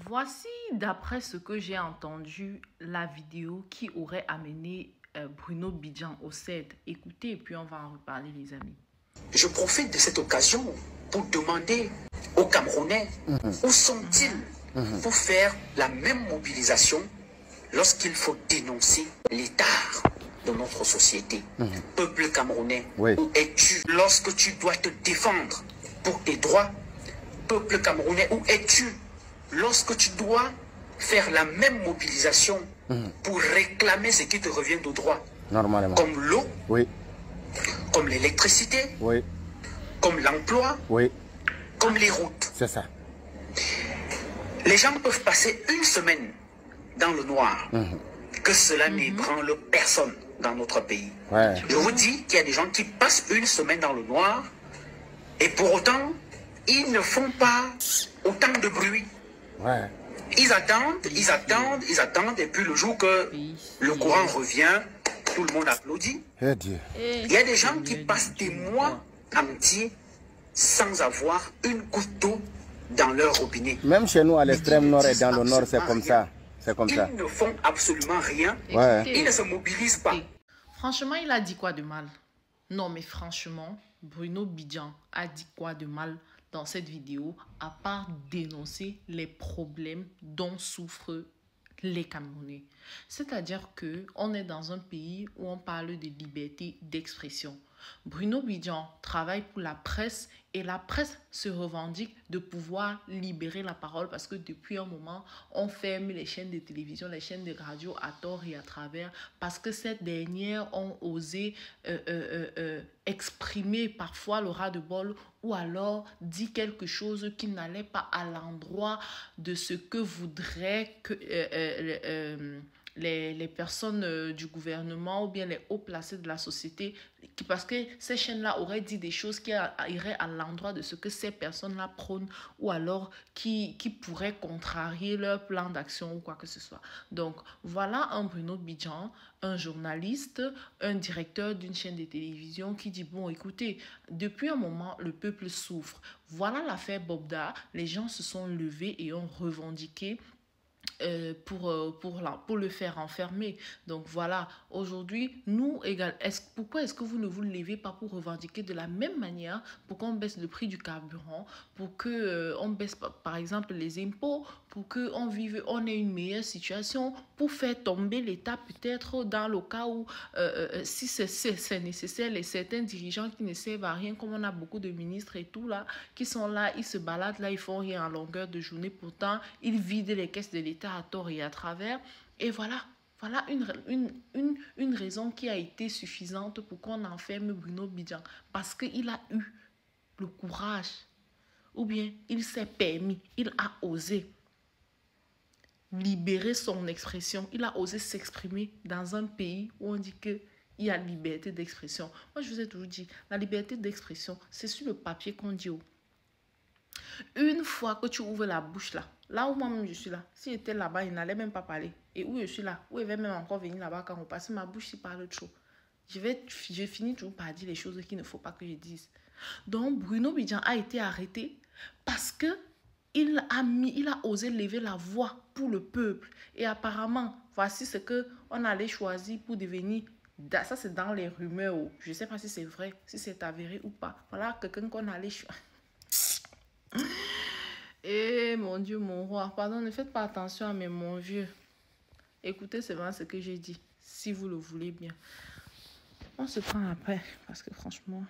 Voici, d'après ce que j'ai entendu, la vidéo qui aurait amené Bruno Bidjan au CED. Écoutez et puis on va en reparler, les amis. Je profite de cette occasion pour demander aux Camerounais où sont-ils pour faire la même mobilisation lorsqu'il faut dénoncer l'état de notre société. Peuple camerounais, où es-tu lorsque tu dois te défendre pour tes droits? Peuple camerounais, où es-tu lorsque tu dois faire la même mobilisation pour réclamer ce qui te revient de droit? Normalement. Comme l'eau, comme l'électricité, comme l'emploi, comme les routes. C'est ça. Les gens peuvent passer une semaine dans le noir, que cela n'ébranle personne dans notre pays. Je vous dis qu'il y a des gens qui passent une semaine dans le noir et pour autant, ils ne font pas autant de bruit. Ils attendent, ils attendent, ils attendent et puis le jour que le courant revient, tout le monde applaudit. Il y a des gens qui passent des mois entiers sans avoir une goutte d'eau dans leur robinet. Même chez nous, à l'extrême nord et dans le nord, c'est comme ça. C'est comme ça. Ils ne font absolument rien. Ils ne se mobilisent pas. Franchement, il a dit quoi de mal? Non, mais franchement, Bruno Bidjan a dit quoi de mal dans cette vidéo, à part dénoncer les problèmes dont souffrent les Camerounais. C'est-à-dire qu'on est dans un pays où on parle de liberté d'expression. Bruno Bidjan travaille pour la presse et la presse se revendique de pouvoir libérer la parole parce que depuis un moment, on ferme les chaînes de télévision, les chaînes de radio à tort et à travers parce que ces dernières ont osé exprimer parfois le ras-de-bol ou alors dit quelque chose qui n'allait pas à l'endroit de ce que voudraient que les personnes du gouvernement ou bien les hauts placés de la société, parce que ces chaînes-là auraient dit des choses qui iraient à l'endroit de ce que ces personnes-là prônent ou alors qui pourraient contrarier leur plan d'action ou quoi que ce soit. Donc, voilà un Bruno Bidjan, un journaliste, un directeur d'une chaîne de télévision qui dit, bon, écoutez, depuis un moment, le peuple souffre. Voilà l'affaire Bobda, les gens se sont levés et ont revendiqué pour le faire enfermer. Donc voilà, aujourd'hui, nous, pourquoi est-ce que vous ne vous levez pas pour revendiquer de la même manière, pour qu'on baisse le prix du carburant, pour que on baisse par exemple les impôts, pour qu'on ait une meilleure situation, pour faire tomber l'État peut-être dans le cas où, si c'est nécessaire, les certains dirigeants qui ne servent à rien, comme on a beaucoup de ministres et tout là, qui sont là, ils se baladent là, ils font rien en longueur de journée, pourtant, ils vident les caisses de l'État à tort et à travers. Et voilà une raison qui a été suffisante pour qu'on enferme Bruno Bidjan. Parce qu'il a eu le courage, ou bien il s'est permis, il a osé libérer son expression. Il a osé s'exprimer dans un pays où on dit qu'il y a liberté d'expression. Moi, je vous ai toujours dit, la liberté d'expression, c'est sur le papier qu'on dit. Une fois que tu ouvres la bouche là où moi-même je suis là, si j'étais là-bas, il n'allait même pas parler. Et où je suis là, où il va même encore venir là-bas quand on passe, ma bouche, il parle trop. Je finis toujours par dire les choses qu'il ne faut pas que je dise. Donc, Bruno Bidjan a été arrêté parce que il a osé lever la voix pour le peuple. Et apparemment, voici ce qu'on allait choisir pour devenir. Ça, c'est dans les rumeurs. Je ne sais pas si c'est vrai, si c'est avéré ou pas. Voilà quelqu'un qu'on allait choisir. Eh mon Dieu, mon roi, pardon, ne faites pas attention à mon vieux. Écoutez seulement ce que j'ai dit, si vous le voulez bien. On se prend après, parce que franchement...